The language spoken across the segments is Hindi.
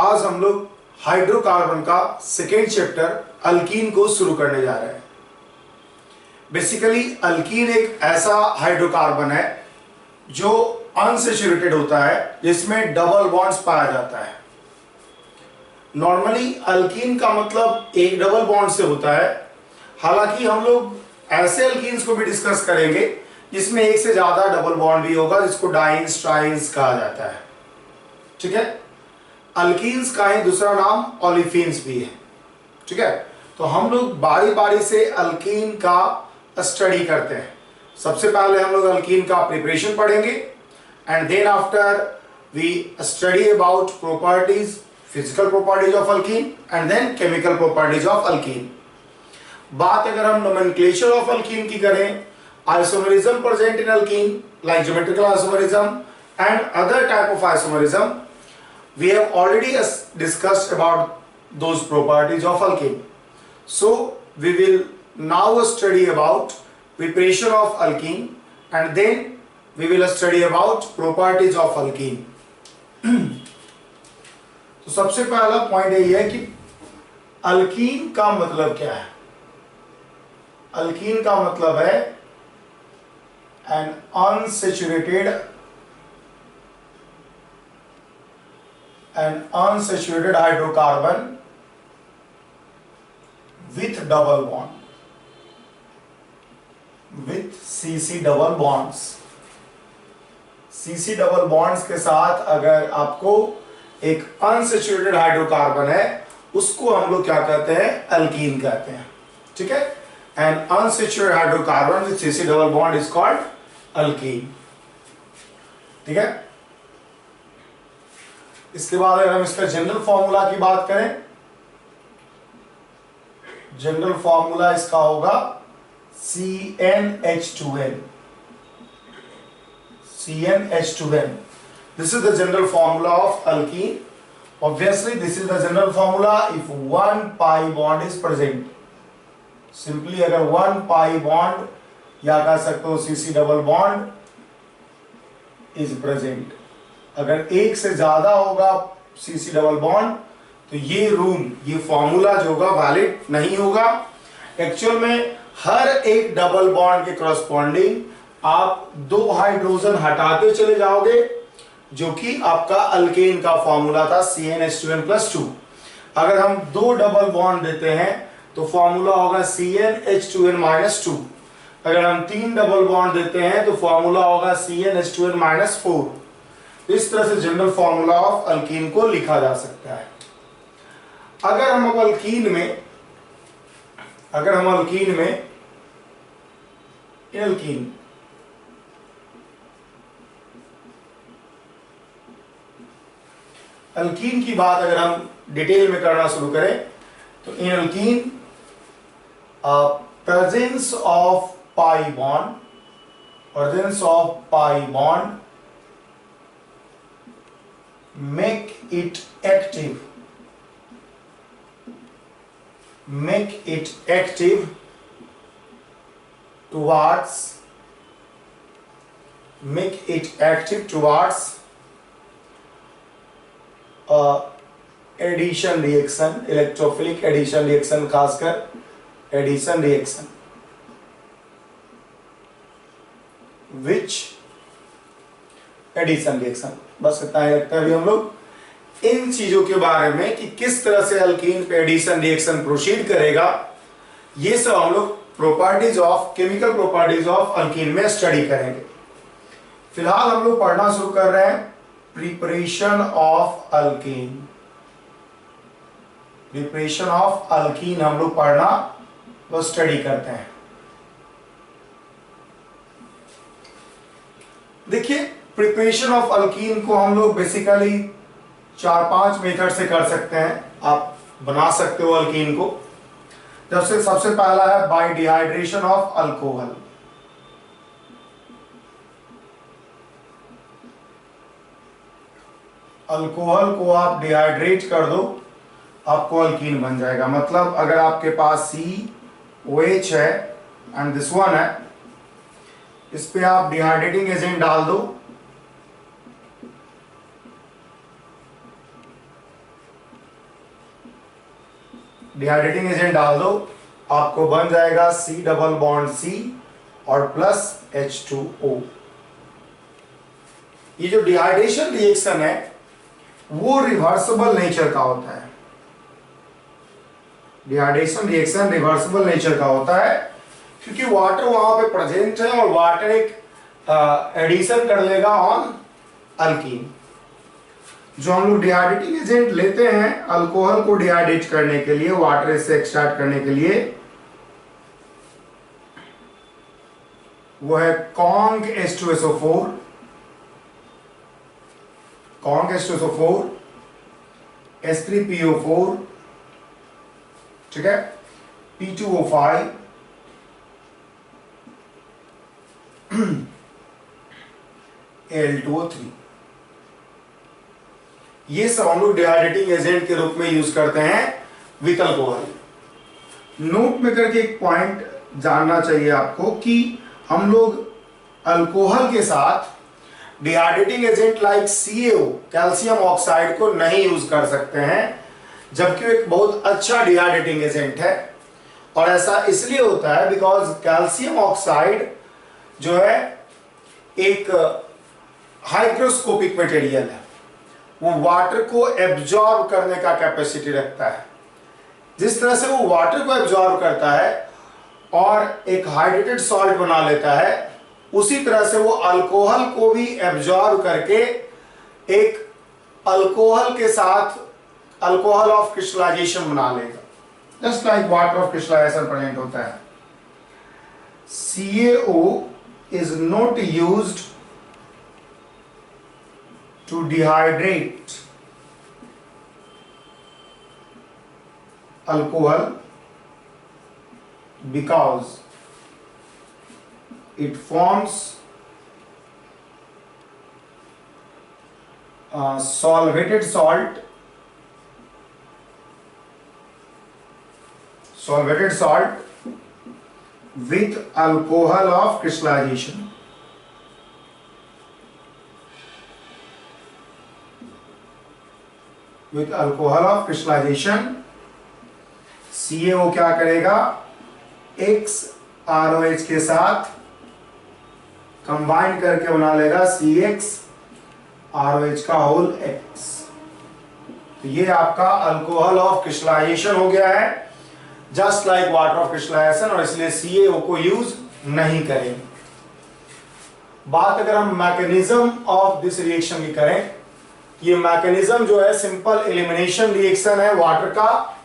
आज हम लोग हाइड्रोकार्बन का सेकेंड चैप्टर अल्कीन को शुरू करने जा रहे हैं। बेसिकली अल्कीन एक ऐसा हाइड्रोकार्बन है जो अनसैचुरेटेड होता है, जिसमें डबल बॉन्ड्स पाया जाता है। नॉर्मली अल्कीन का मतलब एक डबल बॉन्ड से होता है। हालांकि हम लोग ऐसे अल्कीन्स को भी डिस्कस करेंगे जिसमें एक से ज्यादा डबल बॉन्ड भी होगा, जिसको डाइन्स ट्राइन्स कहा जाता है। ठीक है, अल्कीन्स का ही दूसरा नाम ओलिफिन्स भी है। ठीक है, तो हम लोग बारी बारी से अल्कीन का स्टडी करते हैं। सबसे पहले हम लोग अल्कीन का प्रिपरेशन पढ़ेंगे and then after we study about properties, physical properties of alkene and then chemical properties of alkene. बात अगर हम नोमेनक्लेचर ऑफ अल्कीन की करें, isomerism present in alkene like geometrical isomerism and other type of isomerism, we have already discussed about those properties of alkene. So we will now study about preparation of alkene and then we will study about properties of alkene. तो सबसे पहला पॉइंट यही है कि अल्कीन का मतलब क्या है। अल्कीन का मतलब है an unsaturated hydrocarbon with double bond, with CC double bonds। CC double bonds के साथ अगर आपको एक अनसैचुरेटेड हाइड्रोकार्बन है, उसको हम लोग क्या कहते हैं, अल्कीन कहते हैं। ठीक है, N unsaturated hydrocarbon with CC double bond is called alkyne. ठीक है, इसके बाद अगर हम इसका जनरल फॉर्मूला की बात करें, जनरल फॉर्मूला इसका होगा CnH2n। CnH2n, this is the general formula of alkene। Obviously this is the general formula if one pi bond is present। Simply अगर वन पाई बॉन्ड या कह सकते हो CC double bond is present, अगर एक से ज्यादा होगा CC डबल बॉन्ड तो ये फॉर्मूला जो होगा वैलिड नहीं होगा। एक्चुअल में हर एक डबल बॉन्ड के करस्पॉन्डिंग आप दो हाइड्रोजन हटाते चले जाओगे, जो कि आपका अल्केन का फॉर्मूला था CnH2n+2। अगर हम दो डबल बॉन्ड देते हैं तो फॉर्मूला होगा CnH2n-2। अगर हम तीन डबल बॉन्ड देते हैं तो फॉर्मूला होगा CnH2n-4। इस तरह से जनरल फॉर्मूला ऑफ अल्कीन को लिखा जा सकता है। अगर हम अल्कीन में अल्कीन की बात अगर हम डिटेल में करना शुरू करें तो इन alkene presence of pi bond make it active towards addition reaction, electrophilic addition reaction, खासकर addition reaction, which addition reaction. बस इतना ही लगता है अभी हम लोग इन चीजों के बारे में कि किस तरह से अल्कीन पे एडिशन रिएक्शन प्रोसीड करेगा, ये सब हम लोग properties of chemical properties of alkyne में स्टडी करेंगे। फिलहाल हम लोग पढ़ना शुरू कर रहे हैं preparation of alkyne. Preparation of alkyne हम लोग पढ़ना वो स्टडी करते हैं। देखिए, प्रिपरेशन ऑफ अल्कीन को हम लोग बेसिकली 4-5 मेथड से कर सकते हैं। आप बना सकते हो अल्कीन को। सबसे पहला है bye dehydration of alcohol. Alcohol को आप डिहाइड्रेट कर दो, आपको अल्कीन बन जाएगा। मतलब अगर आपके पास COH है एंड दिस वन है, इस पे आप डिहाइड्रेटिंग एजेंट डाल दो डिहाइड्रेटिंग एजेंट डाल दो, आपको बन जाएगा C डबल बॉन्ड C और प्लस H2O। ये जो डिहाइड्रेशन रिएक्शन है वो रिवर्सिबल नेचर का होता है। डिहाइड्रेशन रिएक्शन रिवर्सिबल नेचर का होता है क्योंकि वाटर वहां पे प्रेजेंट है और वाटर एक एडिशन कर लेगा ऑन अल्कीन। जो हम लोग डिहाइड्रेटिंग एजेंट लेते हैं अल्कोहल को डिहाइड्रेट करने के लिए, वाटर से एक्सट्रैक्ट करने के लिए, वो है conc H2SO4, conc H2SO4, H3PO4, ठीक है, P2O5, Al2O3। ये सब हम लोग डिहाइड्रेटिंग एजेंट के रूप में यूज करते हैं विथ अल्कोहल। नोट में करके एक पॉइंट जानना चाहिए आपको कि हम लोग अल्कोहल के साथ dehydrating agent like CaO calcium oxide को नहीं यूज कर सकते हैं, जबकि वो एक बहुत अच्छा डिहाइड्रेटिंग एजेंट है। और ऐसा इसलिए होता है बिकॉज कैल्शियम ऑक्साइड जो है एक हाइग्रोस्कोपिक मटेरियल है, वो वाटर को एब्जॉर्ब करने का कैपेसिटी रखता है। जिस तरह से वो वाटर को एब्जॉर्ब करता है और एक हाइड्रेटेड सॉल्ट बना लेता है, उसी तरह से वो अल्कोहल को भी एब्जॉर्ब करके एक अल्कोहल के साथ अल्कोहल ऑफ क्रिस्टलाइजेशन बना लेगा, just like water of crystallization present होता है। CaO is not used to dehydrate alcohol because it forms solvated salt with alcohol of crystallization। with alcohol of crystallization CaO क्या करेगा, XROH के साथ कंबाइन करके बना लेगा CXROH का होल X। तो ये आपका अल्कोहल ऑफ क्रिस्टलाइजेशन हो गया है, just like water of crystallization, और इसलिए CaO को यूज नहीं करेंगे। बात अगर हम मैकेनिज्म ऑफ दिस रिएक्शन की करें, ये मैकेनिज्म जो है सिंपल एलिमिनेशन रिएक्शन है वाटर का,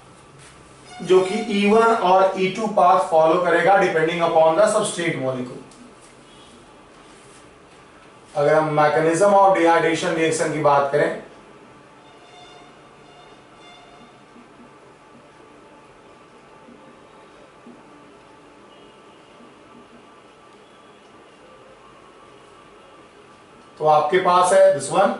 जो कि E1 और E2 पाथ फॉलो करेगा depending upon the substrate molecule. अगर हम मैकेनिज्म ऑफ डिहाइड्रेशन रिएक्शन की बात करें, तो आपके पास है दिस वन,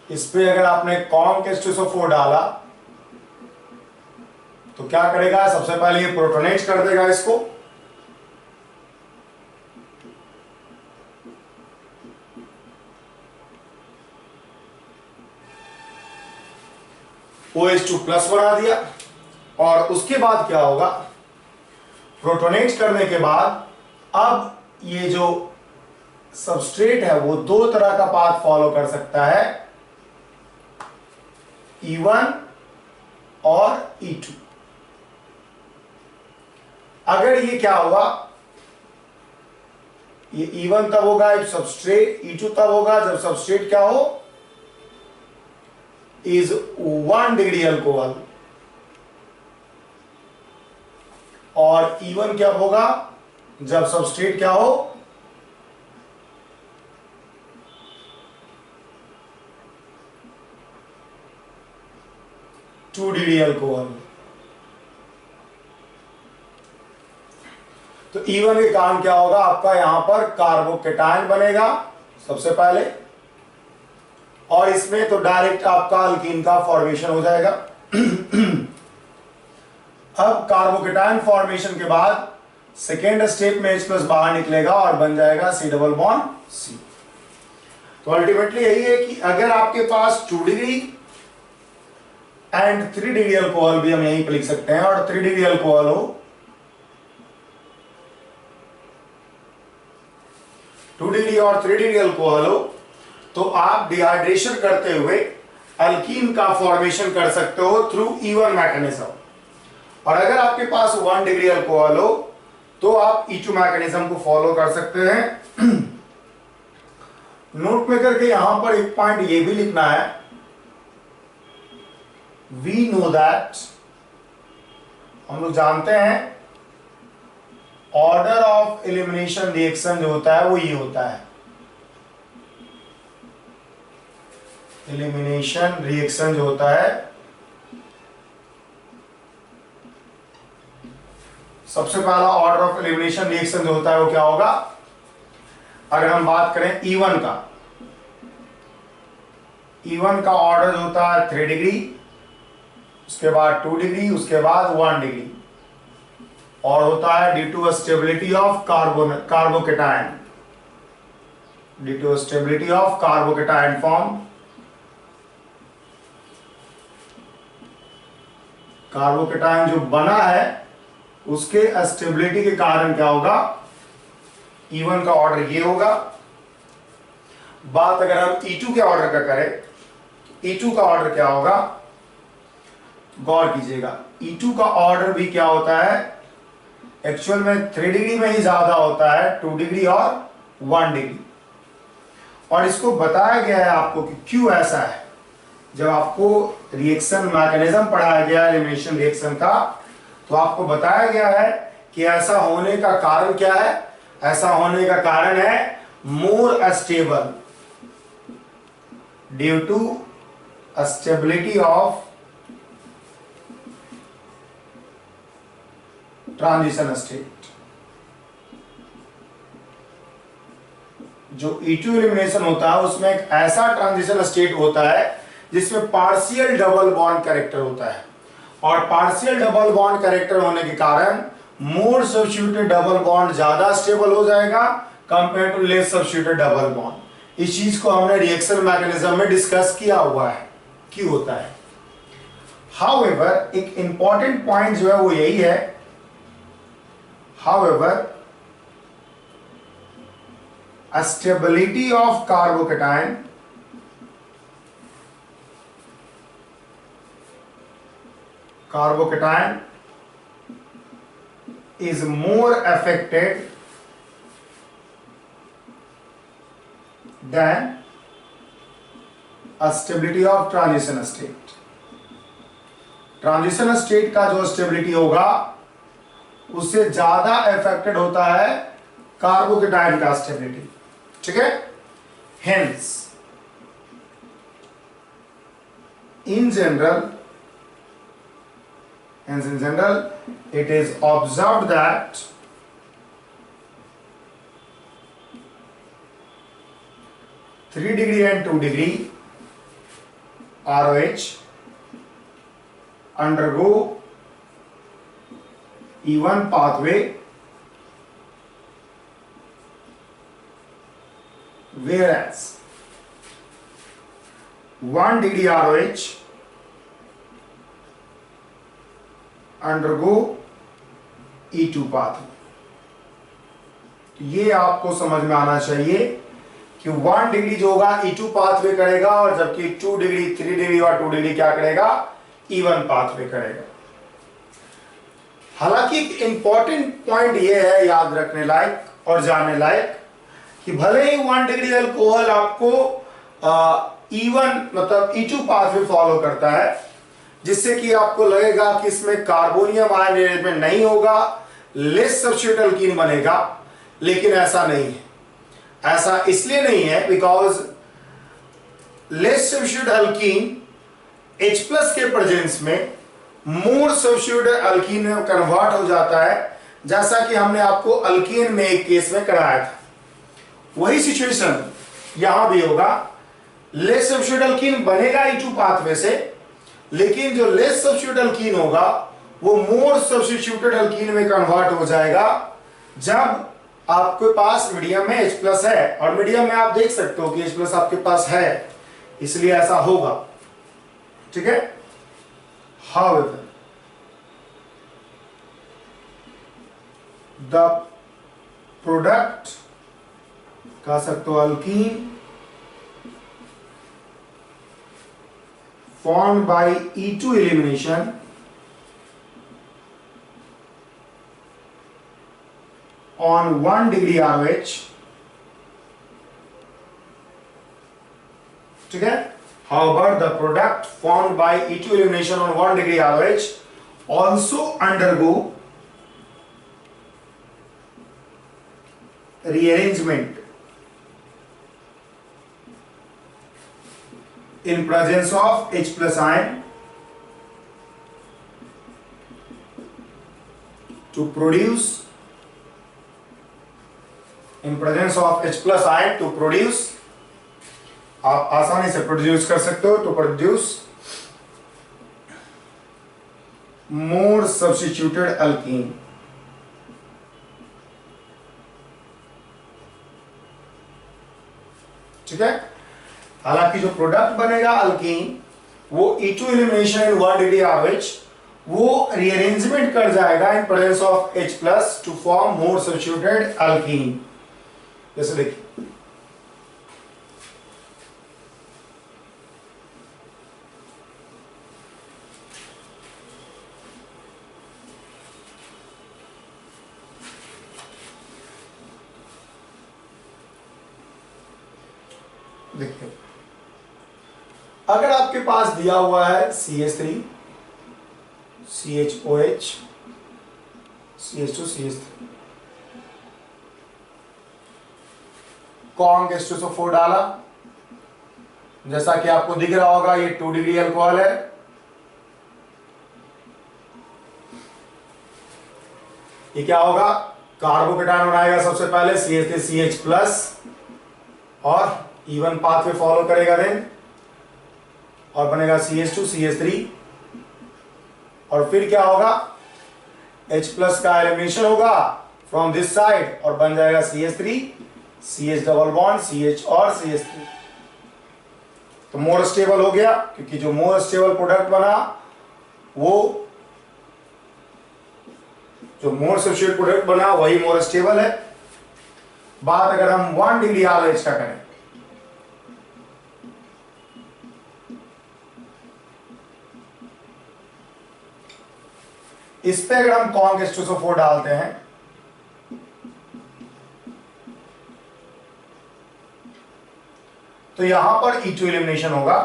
इस पे अगर आपने कॉन्क H2SO4 डाला तो क्या करेगा, सबसे पहले ये प्रोटोनेट कर देगा इसको, OH2 प्लस बना दिया। और उसके बाद क्या होगा, प्रोटोनेट करने के बाद अब ये जो सबस्ट्रेट है वो दो तरह का पाथ फॉलो कर सकता है, E1 और E2। अगर ये क्या होगा, ये E1 तब होगा जब सबस्ट्रेट, E2 तब होगा जब सबस्ट्रेट क्या हो, इज 1 डिग्री अल्कोहल, और E1 क्या होगा जब सबस्ट्रेट क्या हो, 2 डिग्री अल्कोहल। तो E1 के कारण क्या होगा, आपका यहां पर कार्बोकेटायन बनेगा सबसे पहले, और इसमें तो डायरेक्ट आपका अल्कीन का फॉर्मेशन हो जाएगा। अब कार्बोकेटायन फॉर्मेशन के बाद सेकेंड स्टेप में H+ बाहर निकलेगा और बन जाएगा C डबल बॉन्ड C। तो अल्टीमेटली यही है कि अगर आपके पास 2 डिग्री एंड 3 डिग्री अल्कोहल भी हम यहीं पर लिख सकते हैं, और 3 डिग्री अल्कोहल हो, 2 डिग्री और 3 डिग्री अल्कोहल हो, तो आप डिहाइड्रेशन करते हुए अल्कीन का फॉर्मेशन कर सकते हो थ्रू E1 मैकेनिज्म। और अगर आपके पास 1 डिग्री अल्कोहल हो तो आप E2 मैकेनिज्म को फॉलो कर सकते हैं। नोट में करके यहां पर एक पॉइंट ये भी लिखना है, वी नो दैट, हम लोग जानते हैं ऑर्डर ऑफ एलिमिनेशन रिएक्शन जो होता है वो ये होता है। एलिमिनेशन रिएक्शन जो होता है, सबसे पहला ऑर्डर ऑफ एलिमिनेशन रिएक्शन जो होता है वो क्या होगा? अगर हम बात करें E1 का, E1 का ऑर्डर होता है 3 डिग्री, उसके बाद 2 डिग्री, उसके बाद 1 डिग्री, और होता है due to stability of carbocation, due to stability of carbocation form. Carbocation जो बना है उसके स्टेबिलिटी के कारण क्या होगा? E1 का ऑर्डर ये होगा। बात अगर हम E2 के ऑर्डर का करें, E2 का ऑर्डर क्या होगा? गौर कीजिएगा, E2 का ऑर्डर भी क्या होता है? एक्चुअल में 3 डिग्री में ही ज्यादा होता है, 2 डिग्री और 1 डिग्री। और इसको बताया गया है आपको कि क्यों ऐसा है। जब आपको रिएक्शन मैकेनिज्म पढ़ाया गया एलिमिनेशन रिएक्शन का, तो आपको बताया गया है कि ऐसा होने का कारण क्या है? ऐसा होने का कारण है more stable, due to stability of transition state. जो E2 एलिमिनेशन होता है उसमें एक ऐसा ट्रांजिशन स्टेट होता है जिसमें पार्शियल डबल बॉन्ड कैरेक्टर होता है, और पार्शियल डबल बॉन्ड कैरेक्टर होने के कारण मोर सब्स्टिट्यूटेड डबल बॉन्ड ज्यादा स्टेबल हो जाएगा compare to less substituted double bond. इस चीज को हमने रिएक्शन मैकेनिज्म में डिस्कस किया हुआ है क्यों होता है। हाउएवर एक इंपॉर्टेंट पॉइंट जो है वो यही है, however stability of carbocation is more affected than a stability of transition state। Transition state का जो स्टेबिलिटी होगा उससे ज्यादा अफेक्टेड होता है कार्बोकेटायन का स्टेबिलिटी। ठीक है, hence in general it is observed that (3 degree and 2 degree) ROH undergo E1 pathway, whereas 1 degree ROH undergo E2 pathway। ये आपको समझ में आना चाहिए कि 1 डिग्री जो होगा E2 पाथवे करेगा, और जबकि 2 डिग्री, 3 डिग्री और 2 डिग्री क्या करेगा? E1 पाथवे करेगा। हालांकि एक इंपॉर्टेंट पॉइंट ये है याद रखने लायक और जानने लायक कि भले ही 1 डिग्री अल्कोहल आपको E1 मतलब E2 पाथवे फॉलो करता है, जिससे कि आपको लगेगा कि इसमें कार्बोनियम आयन अरेंजमेंट नहीं होगा, लेस सब्स्टिट्यूट अल्कीन बनेगा, लेकिन ऐसा नहीं है। ऐसा इसलिए नहीं है because less substitute alkyne H+ के प्रेजेंस में मोर सब्स्टिट्यूट अल्कीन में कन्वर्ट हो जाता है, जैसा कि हमने आपको अल्कीन में एक केस में कराया था। वही सिचुएशन यहां भी होगा, लेस सब्स्टिट्यूट अल्कीन बनेगा E2 पाथवे से, लेकिन जो लेस सब्स्टिट्यूट अल्कीन होगा वो मोर सब्स्टिट्यूटेड अल्कीन में कन्वर्ट हो जाएगा जब आपके पास मीडियम में H प्लस है और मीडियम में आप देख सकते हो कि H प्लस आपके पास है, इसलिए ऐसा होगा। ठीक है। However, the product कह सकते हो alkyne formed by E2 elimination on 1 degree RH, ठीक है। However, the product formed by E2 elimination on 1 degree RH also undergo rearrangement in presence of H plus ion to produce, in presence of H plus ion to produce, आप आसानी से प्रोड्यूस कर सकते हो, to produce more substituted alkene. ठीक है। हालांकि जो प्रोडक्ट बनेगा अल्कीन वो E2 elimination in 1 degree RH वो रीअरेंजमेंट कर जाएगा in presence of H plus to form more substituted alkene. जैसे देखिए देखिए, अगर आपके पास दिया हुआ है CH3 CHOH CH2 CH3 Kong H2SO4 डाला, जैसा कि आपको दिख रहा होगा ये 2 डिग्री अल्कोहल है। ये क्या होगा, कार्बोकेटायन बनाएगा सबसे पहले CH3 CH प्लस और इवन पाथवे फॉलो करेगा देन और बनेगा CH2 CH3 और फिर क्या होगा H प्लस का एलिमिनेशन होगा फ्रॉम दिस साइड और बन जाएगा CH3 CH double bond CH और CH3। तो मोर स्टेबल हो गया, क्योंकि जो मोर स्टेबल प्रोडक्ट बना वो जो मोर सब्स्टिट्यूट प्रोडक्ट बना वही मोर स्टेबल है। बात अगर हम 1 डिग्री RH का करें, इस पे अगर हम कॉन्ग H2SO4 डालते हैं तो यहां पर E2 एलिमिनेशन होगा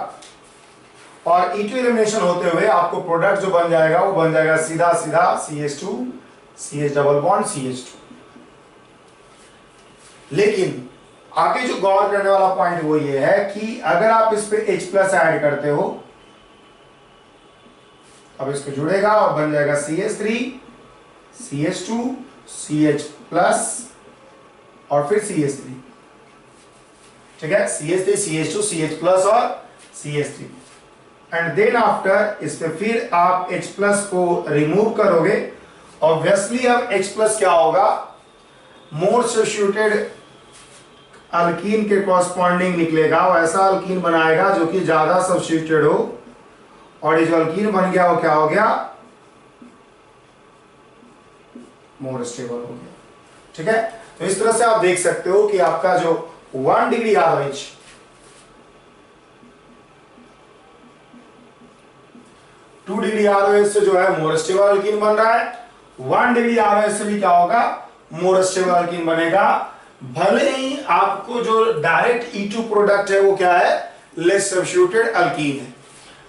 और E2 एलिमिनेशन होते हुए आपको प्रोडक्ट जो बन जाएगा वो बन जाएगा सीधा सीधा CH2 CH double bond CH2। लेकिन आगे जो गौर करने वाला पॉइंट वो ये है कि अगर आप इस पे H प्लस ऐड करते हो, अब इसको जुड़ेगा और बन जाएगा CH3 CH2 CH प्लस और फिर CH3। ठीक है, CH3 CH2 CH प्लस और CH3 एंड देन आफ्टर इस पे फिर आप H प्लस को रिमूव करोगे। ऑब्वियसली अब H प्लस क्या होगा, मोर सब्स्टिट्यूटेड अल्कीन के कॉरस्पॉन्डिंग निकलेगा, वैसा अल्कीन बनाएगा जो कि ज्यादा सब्स्टिट्यूटेड हो और ये जो अल्कीन बन गया वो क्या हो गया, मोर स्टेबल हो गया। ठीक है, तो इस तरह से आप देख सकते हो कि आपका जो 1 डिग्री RH 2 डिग्री RH से जो है मोर स्टेबल अल्कीन बन रहा है, 1 डिग्री RH से भी क्या होगा, मोर स्टेबल अल्कीन बनेगा। भले ही आपको जो डायरेक्ट E2 प्रोडक्ट है वो क्या है, लेस सब्स्टिट्यूटेड अल्कीन है।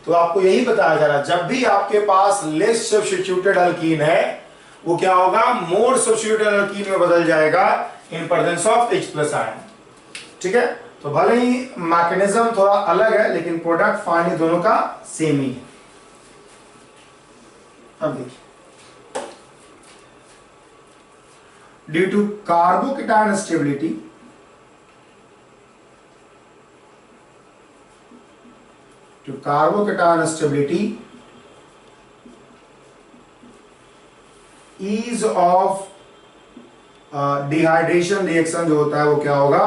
तो आपको यही बताया जा रहा है जब भी आपके पास लेस सब्स्टिट्यूटेड अल्कीन है वो क्या होगा, मोर सब्स्टिट्यूटेड अल्कीन में बदल जाएगा in presence of H plus ion. ठीक है, तो भले ही मैकेनिज्म थोड़ा अलग है लेकिन प्रोडक्ट फाइनली दोनों का सेम ही है। अब देखिए, due to carbocation stability ease of dehydration reaction जो होता है वो क्या होगा,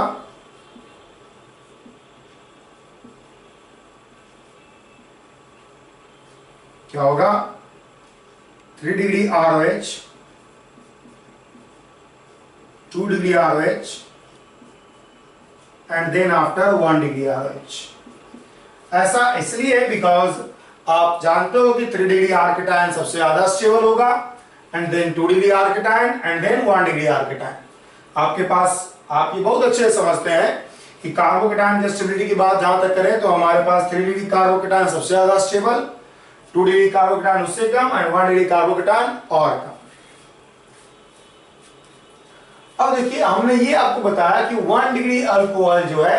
क्या होगा 3 degree ROH, 2 degree ROH and then after 1 degree ROH। ऐसा इसलिए है बिकॉज आप जानते हो कि 3 डिग्री आर्किटाइन सबसे ज्यादा स्टेबल होगा एंड देन 2 डिग्री आर्किटाइन एंड देन 1 डिग्री आर्किटाइन। आपके पास, आप ये बहुत अच्छे से समझते हैं कि कार्बोकेटाइन की स्टेबिलिटी की बात जहां तक करें तो हमारे पास 3 डिग्री कार्बोकेटाइन सबसे ज्यादा स्टेबल, 2 डिग्री कार्बोकेटाइन उससे कम एंड 1 डिग्री कार्बोकेटाइन और कम। अब देखिए हमने ये आपको बताया कि 1 डिग्री अल्कोहल जो है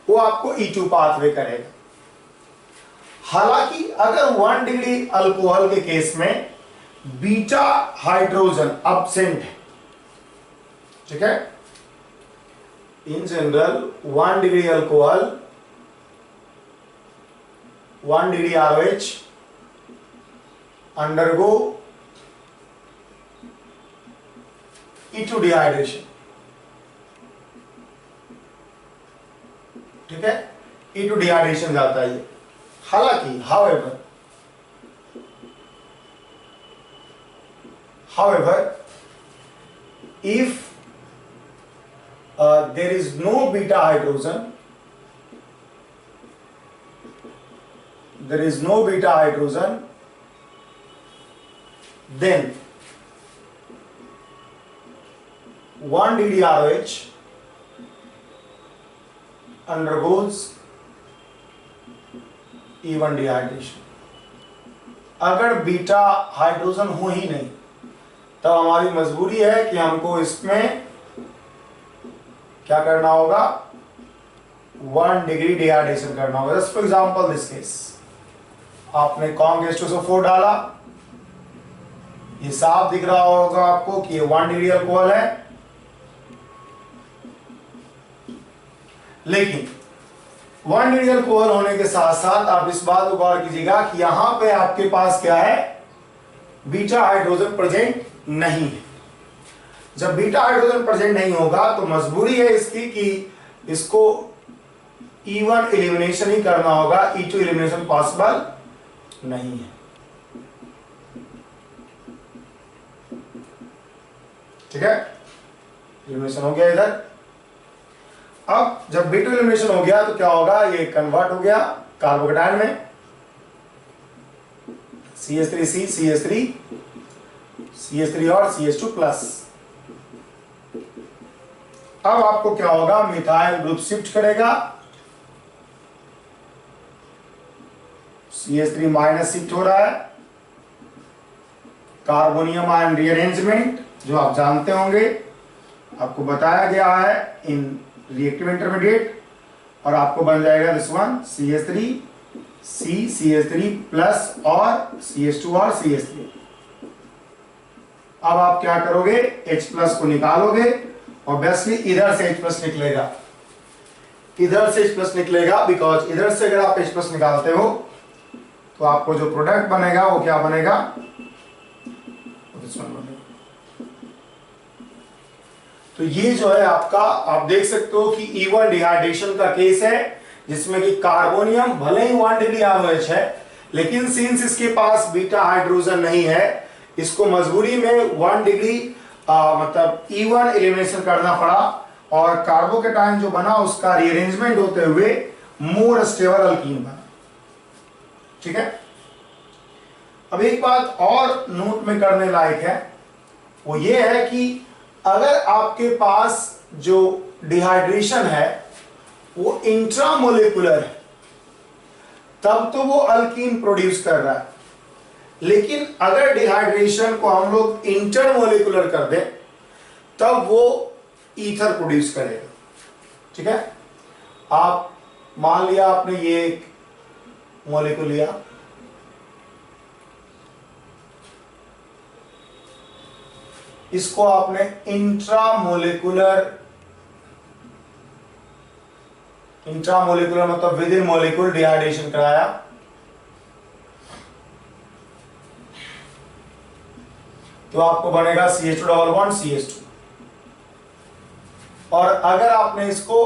वो आपको E2 पाथवे करेगा। हालांकि अगर 1 डिग्री अल्कोहल के केस में बीटा हाइड्रोजन अब्सेंट है, ठीक है, in general 1 degree alcohol 1 degree ROH undergo E2 dehydration, ठीक है, E2 डिहाइड्रेशन जाता है ये। हालांकि however if there is no beta hydrogen, then 1 degree ROH undergoes E1 dehydration. अगर बीटा हाइड्रोजन हो ही नहीं तब हमारी मजबूरी है कि हमको इसमें क्या करना होगा, 1 डिग्री डिहाइड्रेशन करना होगा। Just for example this case, आपने CONG⁴ डाला, ये साफ दिख रहा होगा आपको कि ये 1 डिग्री अल्कोहल है, लेकिन 1 डिग्री अल्कोहल होने के साथ साथ आप इस बात को गौर कीजिएगा कि यहां पे आपके पास क्या है, बीटा हाइड्रोजन प्रेजेंट नहीं है। जब बीटा हाइड्रोजन प्रेजेंट नहीं होगा तो मजबूरी है इसकी कि इसको E1 एलिमिनेशन ही करना होगा, E2 एलिमिनेशन पॉसिबल नहीं है। ठीक है, एलिमिनेशन हो गया इधर। अब जब B2 एलिमिनेशन हो गया तो क्या होगा, ये कन्वर्ट हो गया कार्बोकेटाइन में, CH3C CH3 और CH2 प्लस। अब आपको क्या होगा, मिथाइल ग्रुप शिफ्ट करेगा, CH3 माइनस शिफ्ट हो रहा है, कार्बोनियम आयन रीअरेंजमेंट जो आप जानते होंगे, आपको बताया गया है इन रिएक्टिव इंटरमीडिएट, और आपको बन जाएगा दिस वन CH3 प्लस और CH2 और CH3। अब आप क्या करोगे, H प्लस को निकालोगे, ऑब्वियसली इधर से H प्लस निकलेगा, इधर से H प्लस निकलेगा, बिकॉज इधर से अगर आप H प्लस निकालते हो तो आपको जो प्रोडक्ट बनेगा वो क्या बनेगा, तो ये जो है आपका, आप देख सकते हो कि E1 डिहाइड्रेशन का केस है जिसमें कि कार्बोनियम भले ही 1 डिग्री ROH है, लेकिन सिंस इसके पास बीटा हाइड्रोजन नहीं है, इसको मजबूरी में 1 डिग्री मतलब E1 एलिमिनेशन करना पड़ा, और कार्बोकेटाइन जो बना उसका रीअरेंजमेंट होते हुए मोर स्टेबल अल्कीन बना। ठीक है, अब एक बात और नोट में करने लायक है, वो ये है कि अगर आपके पास जो डिहाइड्रेशन है वो इंट्रामोलिकुलर है तब तो वो अल्कीन प्रोड्यूस कर रहा है, लेकिन अगर डिहाइड्रेशन को हम लोग इंटरमोलिकुलर कर दें तब वो ईथर प्रोड्यूस करेगा। ठीक है, आप मान लिया आपने ये एक मॉलिक्यूल लिया, इसको आपने इंट्रामोलिकुलर मतलब विद इन मॉलिक्यूल डिहाइड्रेशन कराया, तो आपको बनेगा CH2 डबल बॉन्ड CH2। और अगर आपने इसको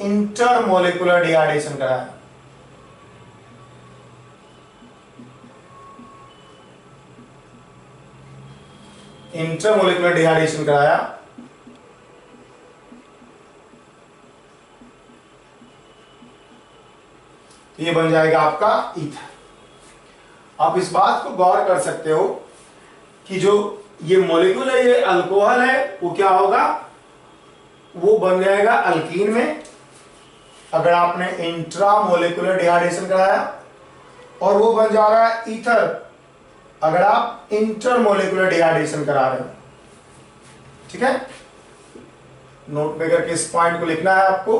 इंटरमोलिकुलर डिहाइड्रेशन कराया, इंटरमोलिकुलर डिहाइड्रेशन कराया, तो ये बन जाएगा आपका ईथर। आप इस बात को गौर कर सकते हो कि जो ये मॉलिक्यूल है, ये अल्कोहल है, वो क्या होगा, वो बन जाएगा अल्कीन में अगर आपने इंट्रामोलिकुलर डिहाइड्रेशन कराया, और वो बन जा रहा है ईथर अगर आप इंटरमोलिकुलर डिहाइड्रेशन करा रहे हो। ठीक है, नोट में करके इस पॉइंट को लिखना है आपको।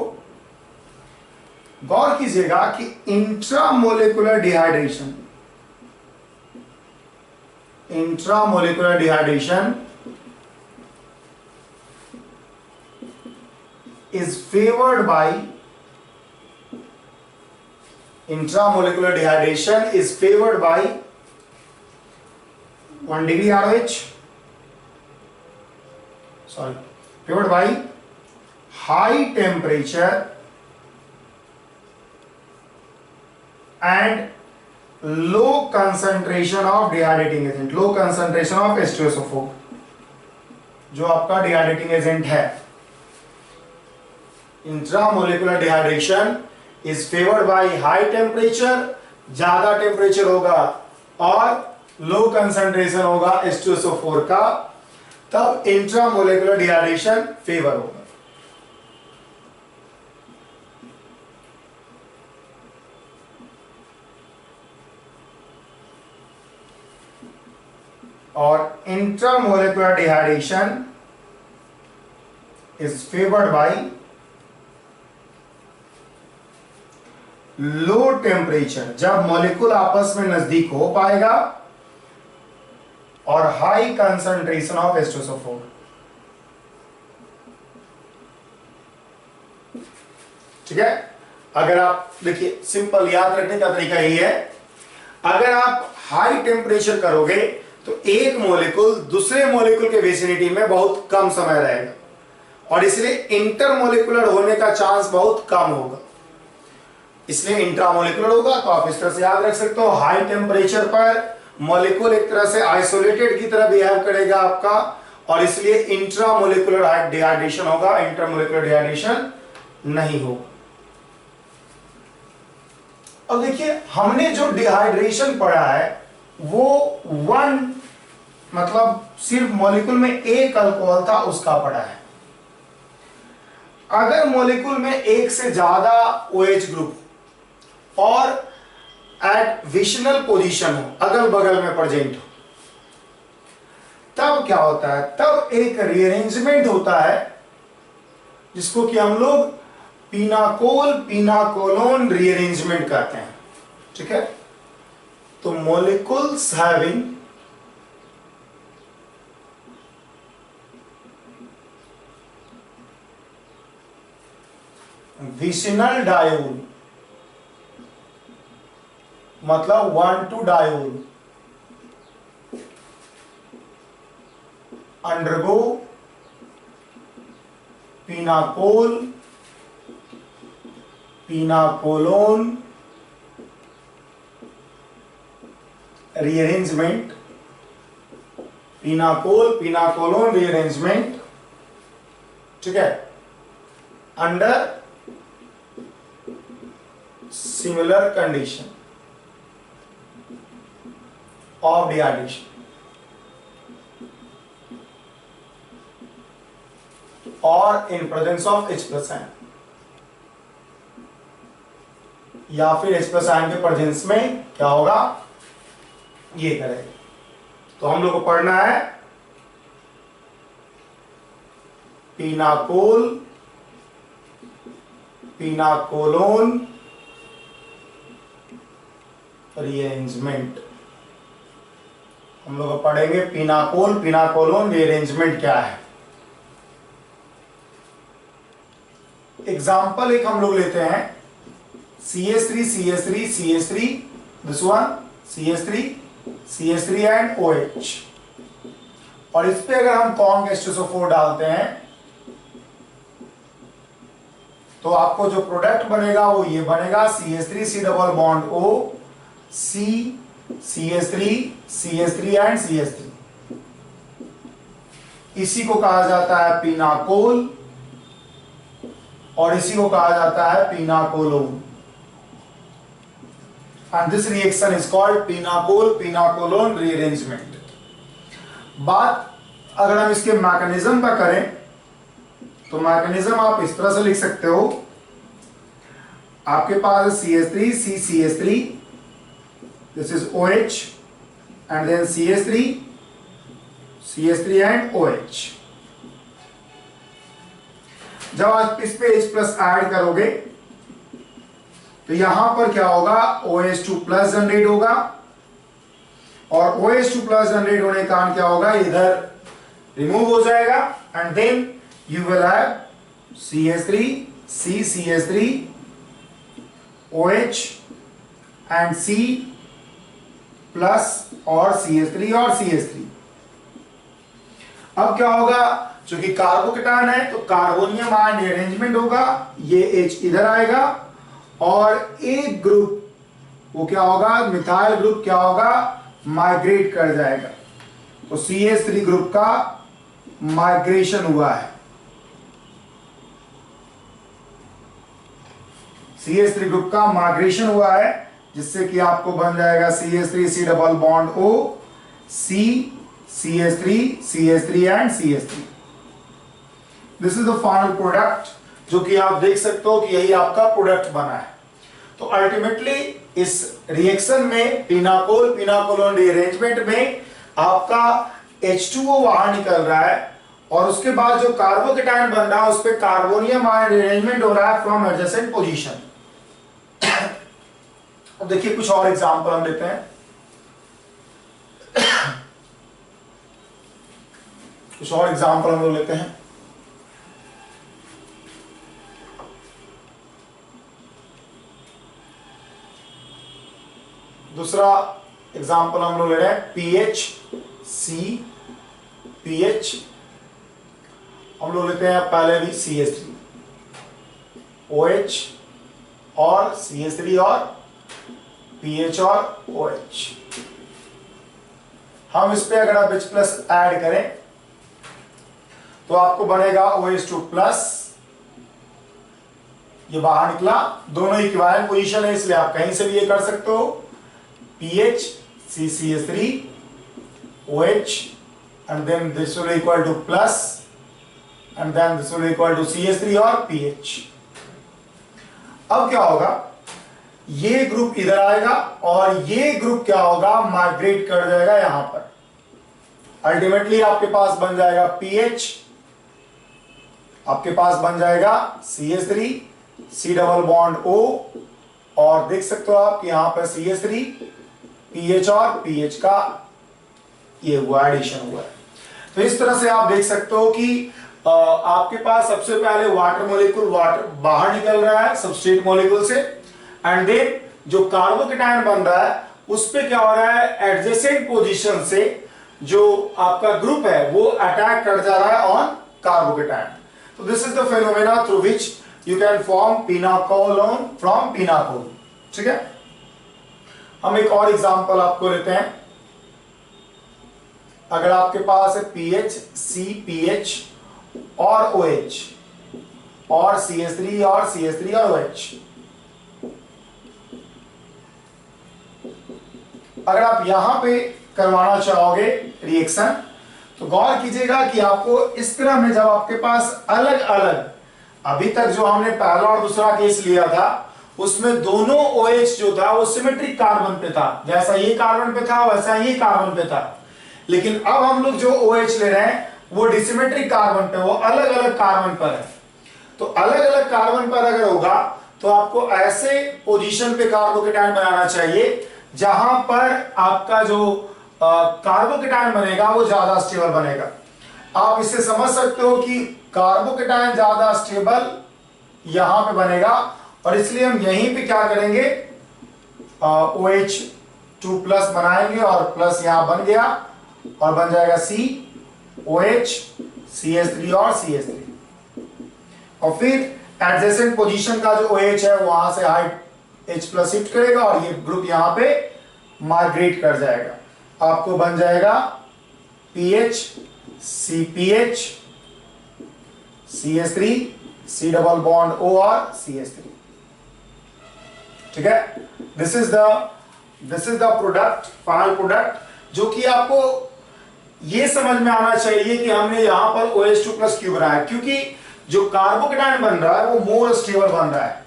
गौर कीजिएगा कि intramolecular dehydration, intramolecular dehydration is favored by, intramolecular dehydration is favored by 1 degree RH, sorry, favored by high temperature and low concentration of dehydrating agent, low concentration of H2SO4, जो आपका डिहाइड्रेटिंग एजेंट है। Intramolecular dehydration is favoured by high temperature, ज्यादा टेम्परेचर होगा और लो कंसंट्रेशन होगा H2SO4 का, तब इंट्रामोलिकुलर डिहाइड्रेशन फेवर होगा। और intramolecular dehydration is favoured by low temperature, जब मॉलिक्यूल आपस में नजदीक हो पाएगा, और हाई कंसंट्रेशन ऑफ H2SO4। ठीक है, अगर आप देखिए, सिंपल याद रखने का तरीका यही है, अगर आप हाई टेम्परेचर करोगे तो एक मॉलिक्यूल दूसरे मॉलिक्यूल के विसिनिटी में बहुत कम समय रहेगा, और इसलिए इंटरमोलिकुलर होने का चांस बहुत कम होगा, इसलिए इंट्रामोलिकुलर होगा। तो आप इस तरह से याद रख सकते हो, हाई टेम्परेचर पर मॉलिक्यूल एक तरह से आइसोलेटेड की तरह बिहेव करेगा आपका, और इसलिए इंट्रामोलिकुलर डिहाइड्रेशन होगा, इंटरमोलिकुलर डिहाइड्रेशन नहीं होगा। अब देखिए, हमने जो डिहाइड्रेशन पढ़ा है वो वन, मतलब सिर्फ मॉलिक्यूल में एक अल्कोहल था उसका पढ़ा है। अगर मॉलिक्यूल में एक से ज्यादा OH ग्रुप और एट विशनल पोजीशन हो, अगल बगल में प्रेजेंट हो, तब क्या होता है, तब एक रीअरेंजमेंट होता है जिसको कि हम लोग पिनाकोल पिनाकोलोन रीअरेंजमेंट कहते हैं। ठीक है, तो मॉलिक्यूल्स हैविंग विशनल डायोल, मतलब 1,2 diol, undergo pinacol pinacolone rearrangement, pinacol pinacolone rearrangement. ठीक है, under similar condition of dehydration, और इन प्रेजेंस ऑफ H+, या फिर H+ के प्रेजेंस में क्या होगा, ये करेगा। तो हम लोग को पढ़ना है पिनाकोल पिनाकोलोन रीअरेंजमेंट। हम लोग पढ़ेंगे पिनाकोल पिनाकोलोन रीअरेंजमेंट क्या है। एग्जाम्पल एक हम लोग लेते हैं, CH3 CH3 CH3, this one CH3 CH3 and OH। और इस पे अगर हम कॉन्क H2SO4 डालते हैं तो आपको जो प्रोडक्ट बनेगा वो ये बनेगा, CH3 C double bond O C CH3 CH3 and CH3। इसी को कहा जाता है पिनाकोल और इसी को कहा जाता है pinacolone. And this reaction is called pinacol pinacolone rearrangement. बात अगर हम इसके मैकेनिज्म पर करें तो मैकेनिज्म आप इस तरह से लिख सकते हो, आपके पास CH3 C CH3, this is OH and then CH3 CH3 and OH। जब आप इस पे H प्लस ऐड करोगे तो यहां पर क्या होगा, OH2 प्लस जनरेट होगा और OH2 प्लस जनरेट होने के कारण क्या होगा, इधर रिमूव हो जाएगा and then you will have CH3 C CH3 OH and C plus और CH3 और CH3। अब क्या होगा, चूंकि कार्बोकेटायन है तो कार्बोनियम आयन अरेंजमेंट होगा, ये H इधर आएगा और एक ग्रुप वो क्या होगा, मिथाइल ग्रुप क्या होगा, माइग्रेट कर जाएगा। तो CH3 ग्रुप का माइग्रेशन हुआ है, CH3 ग्रुप का माइग्रेशन हुआ है, जिससे कि आपको बन जाएगा CH3 C double bond O C CH3 CH3 and CH3। This is the final product जो कि आप देख सकते हो कि यही आपका प्रोडक्ट बना है। तो अल्टीमेटली इस रिएक्शन में पिनाकोल पिनाकोलोन रीअरेंजमेंट में आपका H2O बाहर निकल रहा है और उसके बाद जो कार्बोकेटायन बन रहा है उस पे कार्बोनियम आयन अरेंजमेंट हो रहा है फ्रॉम एडजेसेंट पोजीशन। अब देखिए कुछ और एग्जांपल हम लेते हैं। कुछ और एग्जांपल हम लोग लेते हैं। दूसरा एग्जांपल हम लोग ले रहे हैं पीएच सी पीएच, हम लोग लेते हैं पहले भी CH3 OH और CH3 और PH और OH। हम इस पे अगर आप H प्लस ऐड करें तो आपको बनेगा OH2 प्लस, ये बाहर निकला, दोनों इक्विवेलेंट पोजीशन है इसलिए आप कहीं से भी ये कर सकते हो, PH CCH3 OH and then this will equal to plus and then this will equal to CH3 और PH। अब क्या होगा, ये ग्रुप इधर आएगा और ये ग्रुप क्या होगा, माइग्रेट कर जाएगा यहां पर। अल्टीमेटली आपके पास बन जाएगा PH, आपके पास बन जाएगा CH3 C double bond O और देख सकते हो आप कि यहां पर CH3 PH और PH का ये हुआ एडिशन हुआ है। तो इस तरह से आप देख सकते हो कि आपके पास सबसे पहले वाटर मॉलिक्यूल वाटर बाहर निकल रहा है सबस्ट्रेट मॉलिक्यूल से एंड देन जो कार्बोकेटायन बन रहा है उस पे क्या हो रहा है, एडजेसेंट पोजीशन से जो आपका ग्रुप है वो अटैक कर जा रहा है ऑन कार्बोकेटायन। तो this is the phenomena through which you can form pinacolone from pinacol. ठीक है, हम एक और एग्जांपल आपको लेते हैं। अगर आपके पास है PH C PH और OH और CH3 और CH3 और OH, अगर आप यहां पे करवाना चाहोगे रिएक्शन तो गौर कीजिएगा कि आपको इस तरह में जब आपके पास अलग अलग, अभी तक जो हमने पहला और दूसरा केस लिया था उसमें दोनों OH जो था वो सिमेट्रिक कार्बन पे था, जैसा ये कार्बन पे था वैसा ये कार्बन पे था। लेकिन अब हम लोग जो OH ले रहे हैं वो डिसिमेट्रिक कार्बन पे, वो अलग अलग कार्बन पर है। तो अलग अलग कार्बन पर अगर होगा तो आपको ऐसे पोजीशन पे कार्बोकेटायन बनाना चाहिए जहां पर आपका जो कार्बोकेटायन बनेगा वो ज्यादा स्टेबल बनेगा। आप इससे समझ सकते हो कि कार्बोकेटायन ज्यादा स्टेबल यहां पे बनेगा और इसलिए हम यहीं पे क्या करेंगे, OH2 प्लस बनाएंगे और प्लस यहां बन गया और बन जाएगा C OH CH3 और CH3, और फिर एडजेसेंट पोजीशन का जो OH है वहां से हाइट H प्लस शिफ्ट करेगा और ये ग्रुप यहां पे माइग्रेट कर जाएगा, आपको बन जाएगा PH CPH CH3 C double bond O और CH3। ठीक है, this is the product, final product, जो कि आपको ये समझ में आना चाहिए कि हमने यहां पर OH2 प्लस क्यों बनाया, क्योंकि जो कार्बोकेटायन बन रहा है वो मोर स्टेबल बन रहा है।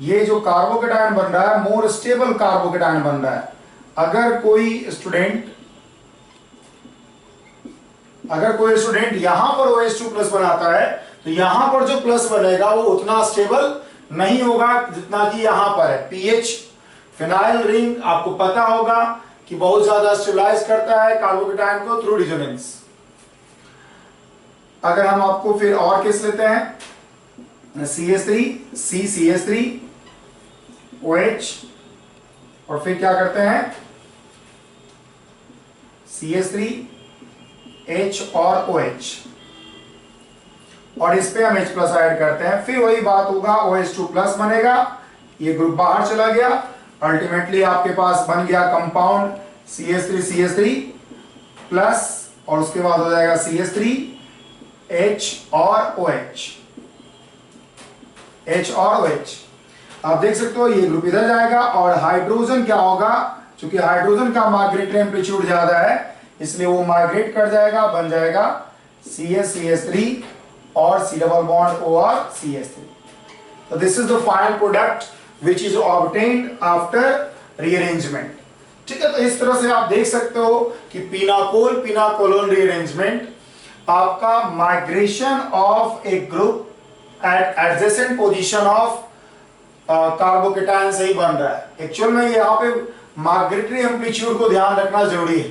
ये जो कार्बोकेटायन बन रहा है मोर स्टेबल कार्बोकेटायन बन रहा है। अगर कोई स्टूडेंट यहां पर OH2 प्लस बनाता है तो यहां पर जो प्लस बनेगा वो उतना स्टेबल नहीं होगा जितना कि यहां पर है। पीएच फिनाइल रिंग आपको पता होगा कि बहुत ज्यादा स्टेबलाइज करता है कार्बोकेटायन को थ्रू रिजोनेंस। अगर हम आपको फिर और केस लेते हैं CH3 CH3 OH, और फिर क्या करते हैं CH3 H और OH, और इस पे हम H प्लस ऐड करते हैं, फिर वही बात होगा OH2 प्लस बनेगा, ये ग्रुप बाहर चला गया, अल्टीमेटली आपके पास बन गया कंपाउंड CH3 प्लस, और उसके बाद हो जाएगा CH3 H और OH, H और OH। आप देख सकते हो ये ग्रुप इधर जाएगा, और हाइड्रोजन क्या होगा, क्योंकि हाइड्रोजन का माइग्रेटरी एम्पलीट्यूड ज्यादा है इसलिए वो माइग्रेट कर जाएगा, बन जाएगा CH3 और C डबल बॉन्ड O और CH3। तो this is the final product which is obtained after rearrangement. ठीक है, तो इस तरह से आप देख सकते हो कि पिनाकोलोन रीअरेंजमेंट आपका migration of a group at adjacent position of carbocation से ही बन रहा है। एक्चुअल में यहाँ पे माइग्रेटरी एम्पलीट्यूड को ध्यान रखना जरूरी है।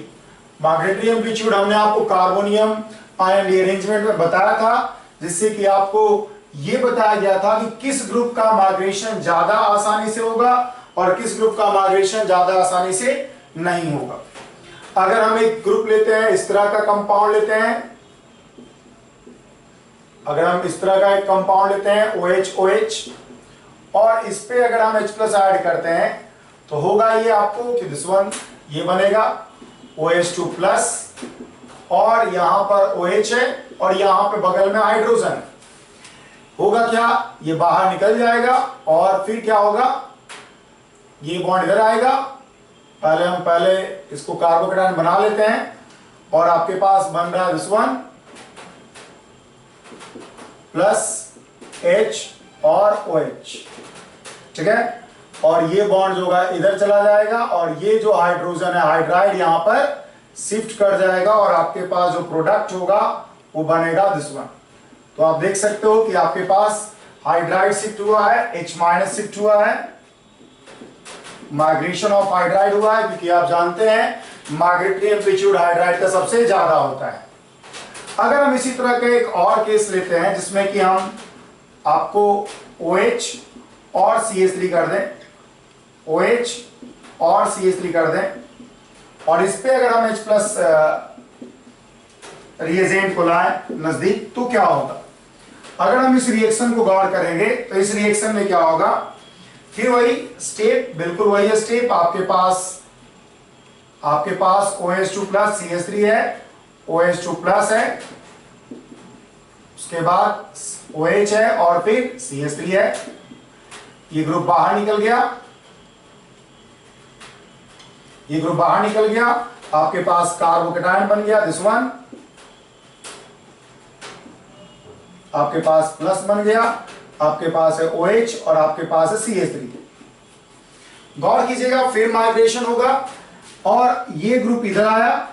माइग्रेटरी एम्पलीट्यूड हमने आपको कार्बोनियम आयन रीअरेंजमेंट में बताया था, जिससे कि आपको यह बताया गया था कि किस ग्रुप का माइग्रेशन ज्यादा आसानी से होगा और किस ग्रुप का माइग्रेशन ज्यादा आसानी से नहीं होगा। अगर हम एक ग्रुप लेते हैं, इस तरह का कंपाउंड लेते हैं, अगर हम इस तरह का एक कंपाउंड लेते हैं OH और इस पे अगर हम H प्लस ऐड करते हैं तो होगा ये आपको कि दिस वन ये बनेगा OH2 प्लस, और यहां पर OH है और यहां पे बगल में हाइड्रोजन होगा, क्या ये बाहर निकल जाएगा, और फिर क्या होगा ये बॉन्ड इधर आएगा। पहले इसको कार्बोकेटायन बना लेते हैं, और आपके पास बन रहा है दिस वन प्लस H और OH। ठीक है, और ये बॉन्ड जो होगा इधर चला जाएगा, और ये जो हाइड्रोजन है हाइड्राइड यहां पर शिफ्ट कर जाएगा, और आपके पास जो प्रोडक्ट होगा वो बनेगा दिस वन। तो आप देख सकते हो कि आपके पास हाइड्राइड शिफ्ट हुआ है, H माइनस शिफ्ट हुआ है, माइग्रेशन ऑफ हाइड्राइड हुआ है, क्योंकि आप जानते हैं माइग्रेटरी एम्पलीट्यूड हाइड्राइड का सबसे ज्यादा होता है। अगर हम इसी तरह का एक और केस लेते हैं जिसमें कि हम आपको OH और CH3 कर दें, OH और CH3 कर दें, और इस पे अगर हम H प्लस रिएजेंट को लाएं नजदीक, तो क्या होगा। अगर हम इस रिएक्शन को गौर करेंगे तो इस रिएक्शन में क्या होगा, फिर वही स्टेप, बिल्कुल वही है स्टेप। आपके पास OH2 प्लस CH3 है, OH2 प्लस है, उसके बाद OH है और फिर CH3 है। ये ग्रुप बाहर निकल गया, आपके पास कार्बोकेटायन बन गया दिस वन, आपके पास प्लस बन गया, आपके पास है OH और आपके पास है CH3। गौर कीजिएगा, फिर माइग्रेशन होगा और ये ग्रुप इधर आया,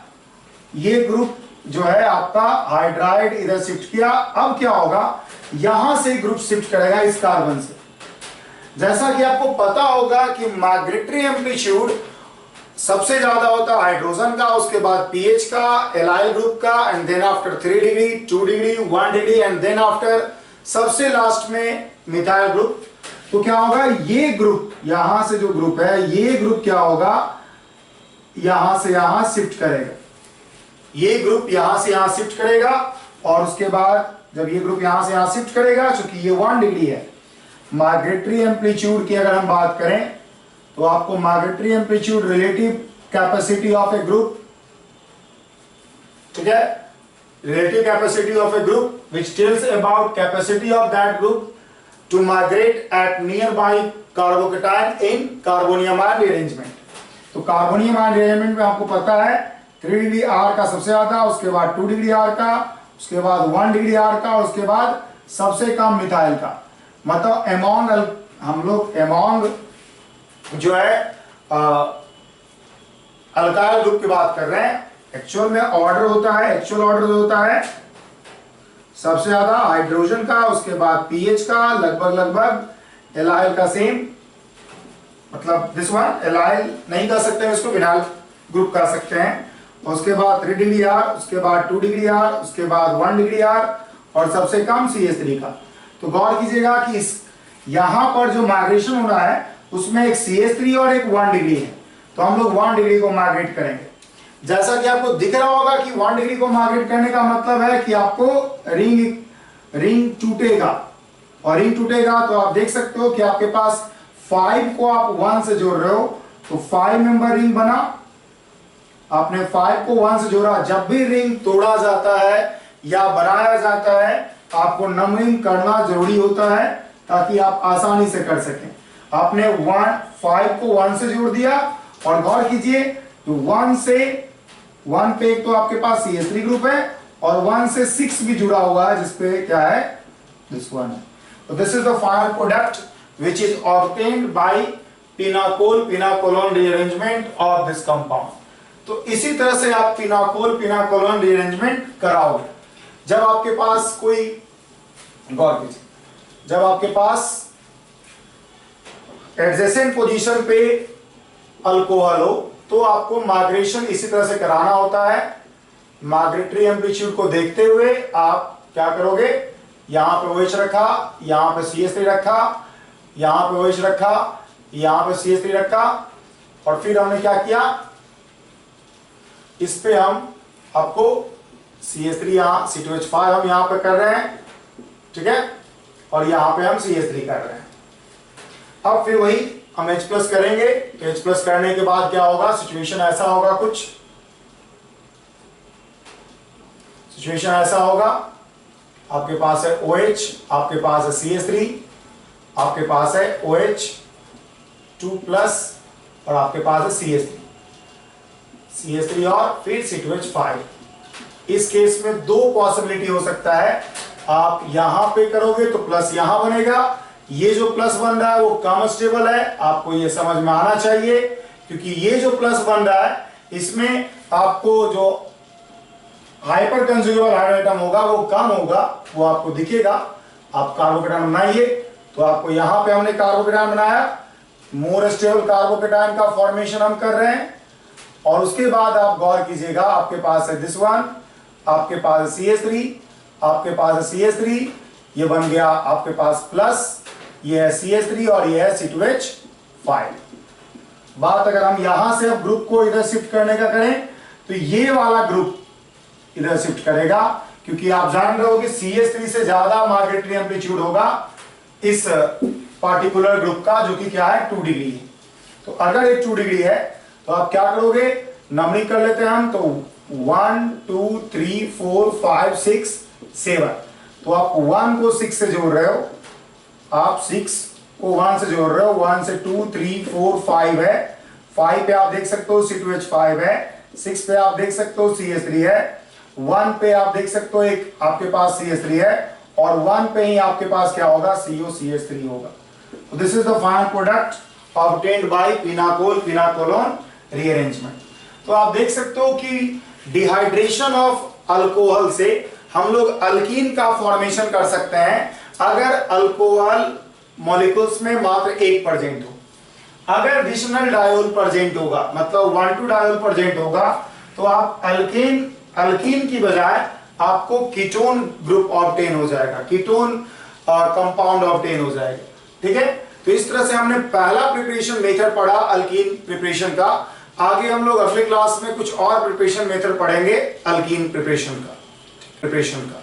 ये ग्रुप जो है आपका हाइड्राइड इधर शिफ्ट किया। अब क्या होगा, यहां से ग्रुप शिफ्ट करेगा इस कार्बन से। जैसा कि आपको पता होगा कि माइग्रेटरी एम्पलीट्यूड सबसे ज्यादा होता है हाइड्रोजन का, उसके बाद पीएच का, एलाइल ग्रुप का, and then after 3 degree, 2 degree, 1 degree, and then after सबसे लास्ट में मिथाइल ग्रुप। तो क्या होगा, ये ग्रुप यहां से जो ग्रुप है, ये ग्रुप क्या होगा, यहां से यहां शिफ्ट करेगा। ये ग्रुप यहां से यहां शिफ्ट करेगा और उसके बाद जब ये ग्रुप यहां से यहां शिफ्ट करेगा, चूंकि ये 1 डिग्री है, माइग्रेटरी एम्पलीट्यूड की अगर हम बात करें तो आपको migratory amplitude relative capacity of a group, ठीक है, relative capacity of a group which tells about capacity of that group to migrate at nearby carbocation in carbonium ion rearrangement। तो कार्बोनियम आयन रिअरेंजमेंट में आपको पता है 3 डिग्री आर का सबसे ज्यादा, उसके बाद 2 डिग्री आर का, उसके बाद 1 डिग्री आर का और उसके बाद सबसे कम मिथाइल का। मतलब एमोंग हम लोग एमोंग जो है अल्काइल ग्रुप की बात कर रहे हैं। एक्चुअल में ऑर्डर होता है, एक्चुअल ऑर्डर होता है सबसे ज्यादा हाइड्रोजन का, उसके बाद पीएच का, लगभग एलाइल का सेम, मतलब दिस वन एलाइल नहीं कर सकते हैं, इसको विनाइल ग्रुप कर सकते हैं। और उसके बाद 3 डिग्री आर, उसके बाद 2 डिग्री आर, उसके बाद 1 डिग्री आर और सबसे कम CH3 का। तो गौर कीजिएगा कि इस यहां पर जो माइग्रेशन हो रहा है उसमें एक CH3 और एक 1 डिग्री है, तो हम लोग 1 डिग्री को माइग्रेट करेंगे। जैसा कि आपको दिख रहा होगा कि 1 डिग्री को माइग्रेट करने का मतलब है कि आपको रिंग टूटेगा, और रिंग टूटेगा तो आप देख सकते हो कि आपके पास 5 को आप 1 से जोड़ रहे हो, तो 5 मेंबर रिंग बना, आपने 5 को 1 से जोड़ा। जब भी रिंग तोड़ा जाता है या बनाया जाता है आपको नंबरिंग करना जरूरी होता है ताकि आप आसानी से कर सकें। आपने 5 को 1 से जोड़ दिया और गौर कीजिए तो 1 से 1 पे एक तो आपके पास CH3 ग्रुप है और 1 से 6 भी जुड़ा हुआ है जिसपे क्या है, दिस वन है। तो this is the final product which is obtained by pinacol-pinacolone rearrangement of this compound। तो इसी तरह से आप pinacol-pinacolone rearrangement कराओगे। जब आपके पास कोई, गौर कीजिए, जब आपके पास एडजेसेंट पोजीशन पे अल्कोहल हो तो आपको माइग्रेशन इसी तरह से कराना होता है। माइग्रेटरी एम्पलीट्यूड को देखते हुए आप क्या करोगे, यहां पे OH रखा, यहां पे CH3 रखा, यहां पे OH रखा, यहां पे CH3 रखा और फिर हमने क्या किया, इस पे हम आपको CH3 यहां C2H5 हम यहां पे कर रहे हैं, ठीक है, और यहां पे हम CH3 कर रहे हैं। अब फिर वही हम H+ करेंगे। H+ करने के बाद क्या होगा, सिचुएशन ऐसा होगा, कुछ सिचुएशन ऐसा होगा, आपके पास है OH, आपके पास है CH3, आपके पास है OH2+ और आपके पास है CH3 और फिर C2H5। इस केस में 2 पॉसिबिलिटी हो सकता है, आप यहां पे करोगे तो प्लस यहां बनेगा, ये जो प्लस बन रहा है वो कम स्टेबल है, आपको ये समझ में आना चाहिए, क्योंकि ये जो प्लस बन रहा है इसमें आपको जो हाइपर कंजुगेबल हाइड्रोएटम होगा वो कम होगा, वो आपको दिखेगा। आप कार्बोकेटायन बनाइए तो आपको यहां पे हमने कार्बोकेटायन बनाया, मोर स्टेबल कार्बोकेटायन का फॉर्मेशन हम कर रहे हैं। और उसके बाद आप गौर कीजिएगा, आपके पास है दिस वन, आपके पास CH3, आपके पास CH3, ये बन गया आपके पास प्लस, ये है CH3 और ये है C2H5। बात अगर हम यहां से अब ग्रुप को इधर शिफ्ट करने का करें तो ये वाला ग्रुप इधर शिफ्ट करेगा, क्योंकि आप जान रहे हो कि CH3 से ज्यादा माइग्रेटरी एम्पलीट्यूड होगा इस पार्टिकुलर ग्रुप का, जो कि क्या है 2 डिग्री है। तो अगर एक 2 डिग्री है तो आप क्या करोगे, नंबरिंग कर लेते हैं हम, तो 1 2 3 4 5 6 7, तो आप 1 को 6 से जोड़ रहे हो, आप 6 को 1 से जोड़ रहे हो, 1 से 2 3 4 5 है, 5 पे आप देख सकते हो C2H5 है, 6 पे आप देख सकते हो CH3 है, 1 पे आप देख सकते हो एक आपके पास CH3 है और 1 पे ही आपके पास क्या होगा, COCH3 होगा। तो this is the final product obtained by pinacol-pinacolone rearrangement. तो आप देख सकते हो कि डिहाइड्रेशन ऑफ अल्कोहल से हम लोग अल्कीन का फॉर्मेशन कर सकते हैं अगर अल्कोहल मॉलिक्यूल्स में मात्र 1 प्रेजेंट हो। अगर एडिशनल डायोल प्रेजेंट होगा, मतलब 1,2 डायोल प्रेजेंट होगा, तो आप अल्कीन की बजाय आपको कीटोन ग्रुप ऑब्टेन हो जाएगा, कीटोन कंपाउंड ऑब्टेन हो जाएगा, ठीक है। तो इस तरह से हमने पहला प्रिपरेशन मेथड पढ़ा अल्कीन प्रिपरेशन का। आगे हम लोग अगले क्लास में कुछ और प्रिपरेशन मेथड पढ़ेंगे अल्कीन प्रिपरेशन का।